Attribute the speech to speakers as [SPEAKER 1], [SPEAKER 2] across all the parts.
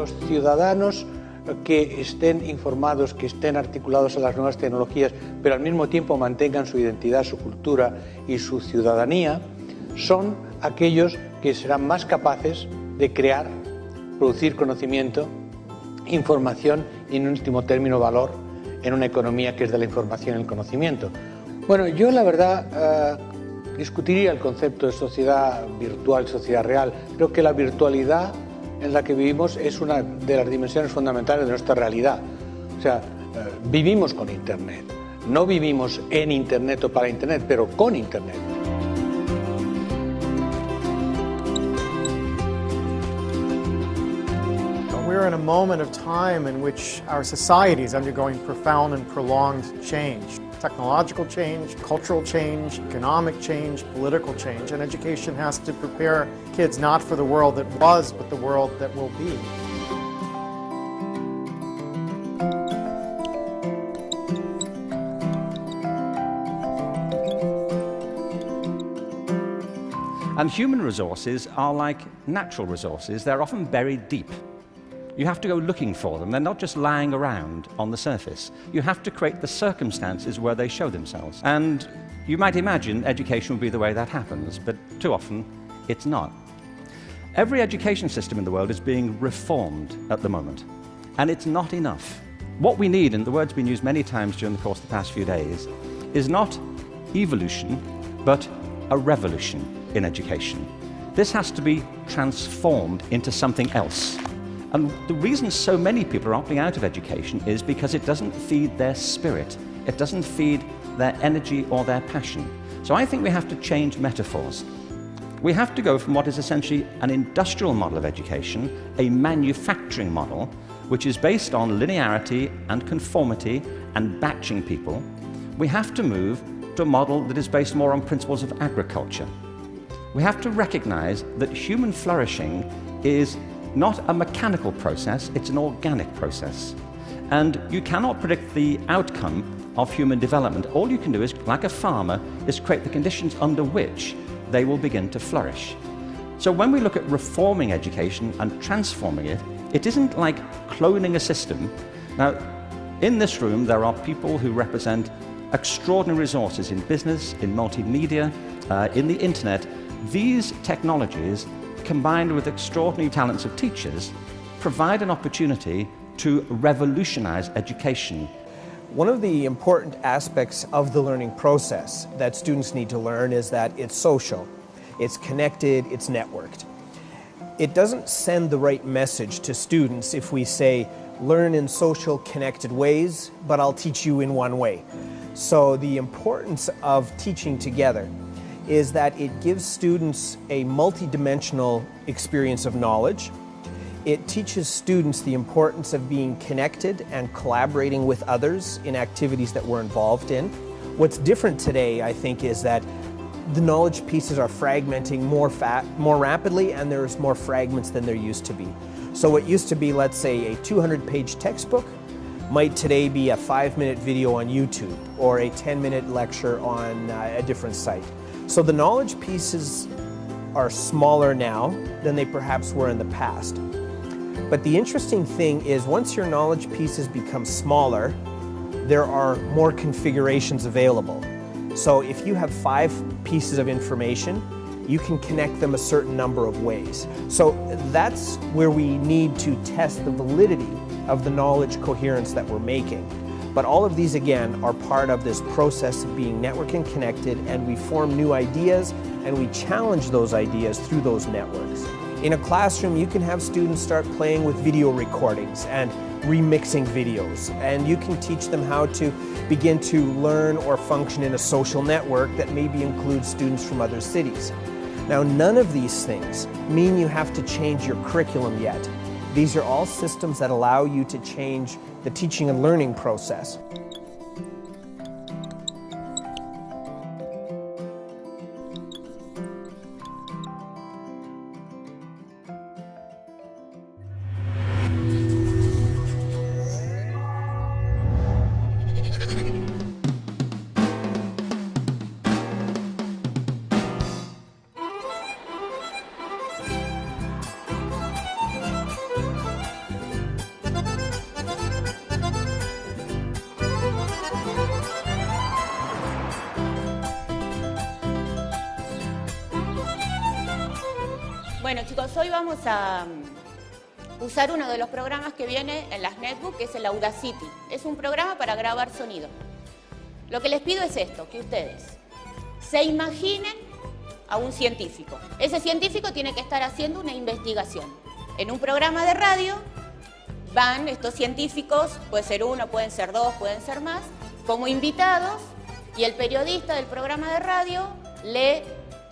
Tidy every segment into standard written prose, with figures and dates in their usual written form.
[SPEAKER 1] los ciudadanos que estén informados, que estén articulados a las nuevas tecnologías, pero al mismo tiempo mantengan su identidad, su cultura y su ciudadanía, son aquellos que serán más capaces de crear, producir conocimiento, información y, en último término, valor en una economía que es de la información y el conocimiento. Bueno, yo la verdad discutiría el concepto de sociedad virtual, sociedad real. Creo que la virtualidad en la que vivimos es una de las dimensiones fundamentales de nuestra realidad. O sea, vivimos con Internet. No vivimos en Internet o para Internet, pero con Internet.
[SPEAKER 2] We're in a moment of time in which our society is undergoing profound and prolonged change. Technological change, cultural change, economic change, political change, and education has to prepare kids not for the world that was, but the world that will be.
[SPEAKER 3] And human resources are like natural resources. They're often buried deep. You have to go looking for them. They're not just lying around on the surface. You have to create the circumstances where they show themselves. And you might imagine education would be the way that happens, but too often it's not. Every education system in the world is being reformed at the moment, and it's not enough. What we need, and the word's been used many times during the course of the past few days, is not evolution, but a revolution in education. This has to be transformed into something else. And the reason so many people are opting out of education is because it doesn't feed their spirit. It doesn't feed their energy or their passion. So I think we have to change metaphors. We have to go from what is essentially an industrial model of education, a manufacturing model, which is based on linearity and conformity and batching people. We have to move to a model that is based more on principles of agriculture. We have to recognize that human flourishing is not a mechanical process, it's an organic process. And you cannot predict the outcome of human development. All you can do is, like a farmer, is create the conditions under which they will begin to flourish. So when we look at reforming education and transforming it, it isn't like cloning a system. Now, in this room, there are people who represent extraordinary resources in business, in multimedia, in the internet. These technologies, combined with extraordinary talents of teachers, provide an opportunity to revolutionize education.
[SPEAKER 4] One of the important aspects of the learning process that students need to learn is that it's social, it's connected, it's networked. It doesn't send the right message to students if we say, learn in social, connected ways, but I'll teach you in one way. So the importance of teaching together is that it gives students a multidimensional experience of knowledge. It teaches students the importance of being connected and collaborating with others in activities that we're involved in. What's different today, I think, is that the knowledge pieces are fragmenting more rapidly, and there's more fragments than there used to be. So what used to be, let's say, a 200-page textbook might today be a 5-minute video on YouTube or a 10-minute lecture on a different site. So the knowledge pieces are smaller now than they perhaps were in the past. But the interesting thing is, once your knowledge pieces become smaller, there are more configurations available. So if you have 5 pieces of information, you can connect them a certain number of ways. So that's where we need to test the validity of the knowledge coherence that we're making. But all of these, again, are part of this process of being network and connected, and we form new ideas and we challenge those ideas through those networks. In a classroom, you can have students start playing with video recordings and remixing videos, and you can teach them how to begin to learn or function in a social network that maybe includes students from other cities. Now, none of these things mean you have to change your curriculum yet. These are all systems that allow you to change the teaching and learning process.
[SPEAKER 5] Bueno chicos, hoy vamos a usar uno de los programas que viene en las netbooks, que es el Audacity. Es un programa para grabar sonido. Lo que les pido es esto, que ustedes se imaginen a un científico. Ese científico tiene que estar haciendo una investigación. En un programa de radio van estos científicos, puede ser uno, pueden ser dos, pueden ser más, como invitados, y el periodista del programa de radio le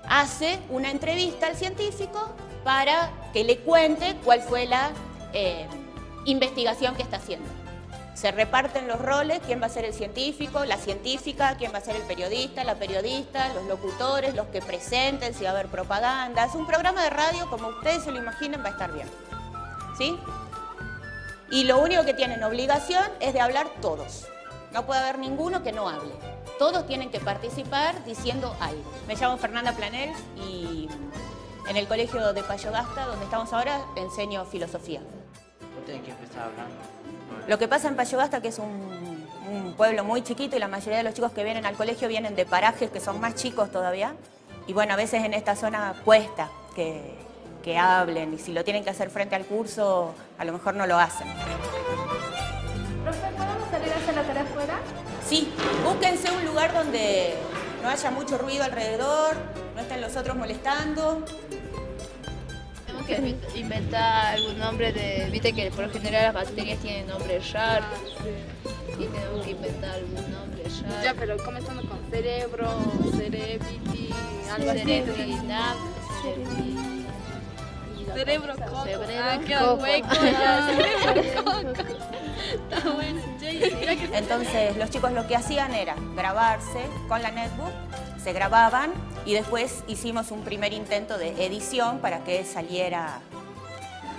[SPEAKER 5] hace una entrevista al científico para que le cuente cuál fue la investigación que está haciendo. Se reparten los roles, quién va a ser el científico, la científica, quién va a ser el periodista, la periodista, los locutores, los que presenten, si va a haber propaganda. Es un programa de radio, como ustedes se lo imaginen, va a estar bien. ¿Sí? Y lo único que tienen obligación es de hablar todos. No puede haber ninguno que no hable. Todos tienen que participar diciendo algo. Me llamo Fernanda Planel y en el colegio de Payogasta, donde estamos ahora, enseño filosofía.
[SPEAKER 6] ¿Vos tenés que empezar hablando?
[SPEAKER 5] Lo que pasa en Payogasta, que es un pueblo muy chiquito y la mayoría de los chicos que vienen al colegio vienen de parajes que son más chicos todavía. Y bueno, a veces en esta zona cuesta que hablen y si lo tienen que hacer frente al curso, a lo mejor no lo hacen.
[SPEAKER 7] Profe, ¿podemos salir a hacer la tarea afuera?
[SPEAKER 5] Sí, búsquense un lugar donde no haya mucho ruido alrededor, no estén los otros molestando.
[SPEAKER 8] Tenemos que inventar algún nombre de... Viste que por lo general las bacterias tienen nombres raros. Y tenemos que inventar algún nombre raro.
[SPEAKER 7] Ya, pero comenzando con cerebro, cerebiti, algo así. Cerebro coco.
[SPEAKER 8] Cerebro
[SPEAKER 7] queda
[SPEAKER 8] coco.
[SPEAKER 7] hueco. Cerebro coco. Está bueno.
[SPEAKER 5] Entonces los chicos lo que hacían era grabarse con la netbook, se grababan y después hicimos un primer intento de edición para que saliera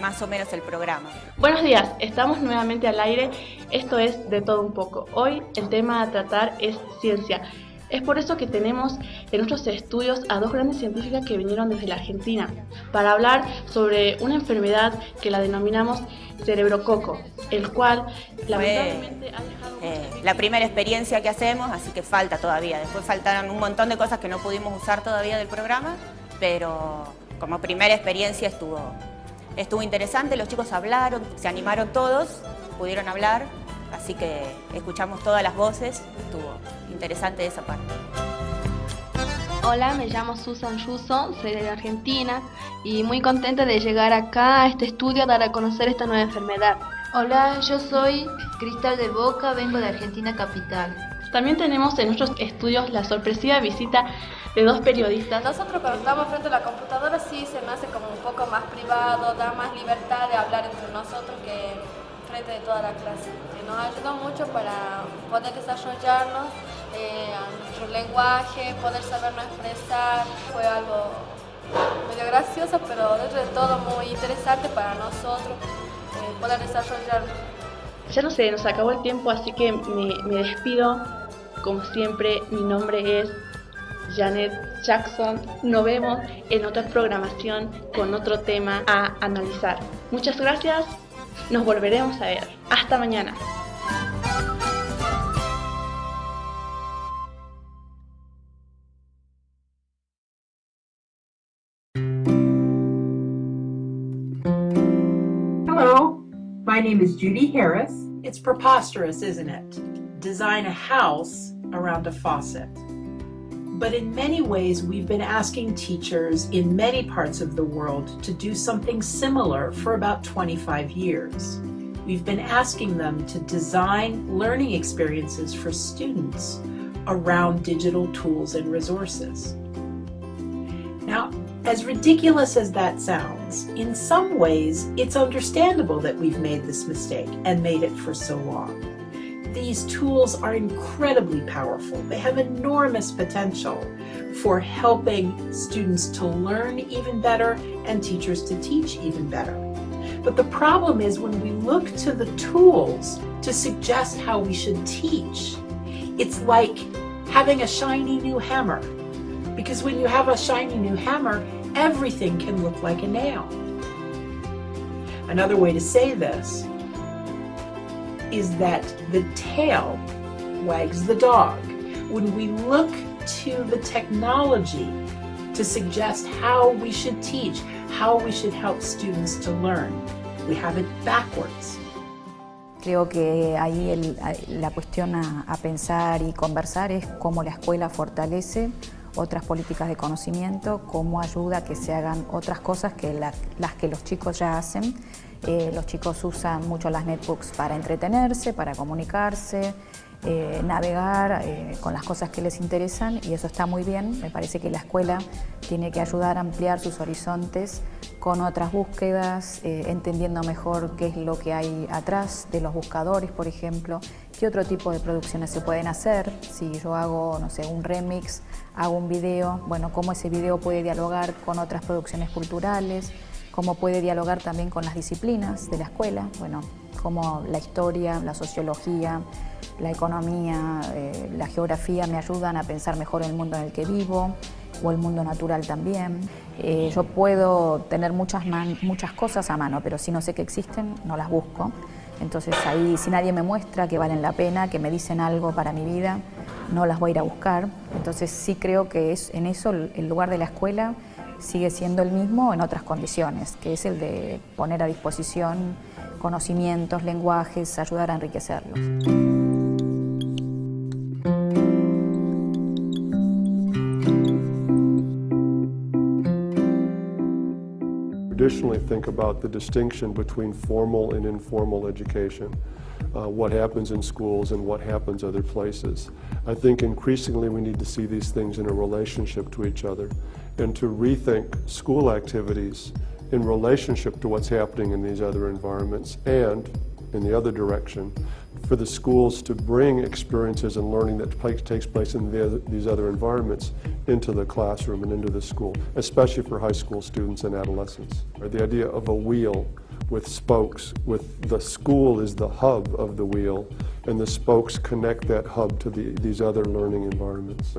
[SPEAKER 5] más o menos el programa.
[SPEAKER 9] Buenos días, estamos nuevamente al aire, esto es De Todo Un Poco. Hoy el tema a tratar es ciencia. Es por eso que tenemos en nuestros estudios a dos grandes científicas que vinieron desde la Argentina para hablar sobre una enfermedad que la denominamos cerebrococo, el cual lamentablemente ha dejado
[SPEAKER 5] la primera experiencia que hacemos, así que falta todavía. Después faltaron un montón de cosas que no pudimos usar todavía del programa, pero como primera experiencia estuvo interesante. Los chicos hablaron, se animaron todos, pudieron hablar, así que escuchamos todas las voces, estuvo interesante esa parte.
[SPEAKER 10] Hola, me llamo Susan Russo, soy de Argentina y muy contenta de llegar acá a este estudio a dar a conocer esta nueva enfermedad.
[SPEAKER 8] Hola, yo soy Cristal de Boca, vengo de Argentina capital.
[SPEAKER 9] También tenemos en nuestros estudios la sorpresiva visita de dos periodistas.
[SPEAKER 7] Nosotros cuando estamos frente a la computadora sí se me hace como un poco más privado, da más libertad de hablar entre nosotros que frente de toda la clase. Nos ayudó mucho para poder desarrollarnos a nuestro lenguaje, poder sabernos expresar. Fue algo medio gracioso, pero dentro de todo muy interesante para nosotros poder desarrollarnos.
[SPEAKER 9] Ya no sé, nos acabó el tiempo, así que me despido. Como siempre, mi nombre es Janet Jackson. Nos vemos en otra programación con otro tema a analizar. Muchas gracias, nos volveremos a ver. Hasta mañana.
[SPEAKER 11] Hello, my name is Judy Harris. It's preposterous, isn't it? Design a house around a faucet. But in many ways, we've been asking teachers in many parts of the world to do something similar for about 25 years. We've been asking them to design learning experiences for students around digital tools and resources. Now, as ridiculous as that sounds, in some ways, it's understandable that we've made this mistake and made it for so long. These tools are incredibly powerful. They have enormous potential for helping students to learn even better and teachers to teach even better. But the problem is when we look to the tools to suggest how we should teach, it's like having a shiny new hammer. Because when you have a shiny new hammer, everything can look like a nail. Another way to say this is that the tail wags the dog. When we look to the technology to suggest how we should teach, how we should help students to learn. We have it backwards.
[SPEAKER 12] Creo que ahí la cuestión a pensar y conversar es cómo la escuela fortalece otras políticas de conocimiento, cómo ayuda a que se hagan otras cosas que las que los chicos ya hacen. Los chicos usan mucho las netbooks para entretenerse, para comunicarse, navegar con las cosas que les interesan, y eso está muy bien. Me parece que la escuela tiene que ayudar a ampliar sus horizontes con otras búsquedas, entendiendo mejor qué es lo que hay atrás de los buscadores, por ejemplo, qué otro tipo de producciones se pueden hacer. Si yo hago, no sé, un remix, hago un video, bueno, cómo ese video puede dialogar con otras producciones culturales, cómo puede dialogar también con las disciplinas de la escuela, bueno, cómo la historia, la sociología, la economía, la geografía me ayudan a pensar mejor el mundo en el que vivo, o el mundo natural también. Yo puedo tener muchas cosas a mano, pero si no sé que existen, no las busco. Entonces ahí, si nadie me muestra que valen la pena, que me dicen algo para mi vida, no las voy a ir a buscar. Entonces sí creo que en eso el lugar de la escuela sigue siendo el mismo en otras condiciones, que es el de poner a disposición conocimientos, lenguajes, ayudar a enriquecerlos.
[SPEAKER 13] Traditionally think about the distinction between formal and informal education, what happens in schools and what happens other places. I think increasingly we need to see these things in a relationship to each other and to rethink school activities in relationship to what's happening in these other environments, and in the other direction, for the schools to bring experiences and learning that takes place in these other environments into the classroom and into the school, especially for high school students and adolescents. The idea of a wheel with spokes, with the school is the hub of the wheel, and the spokes connect that hub to these other learning environments.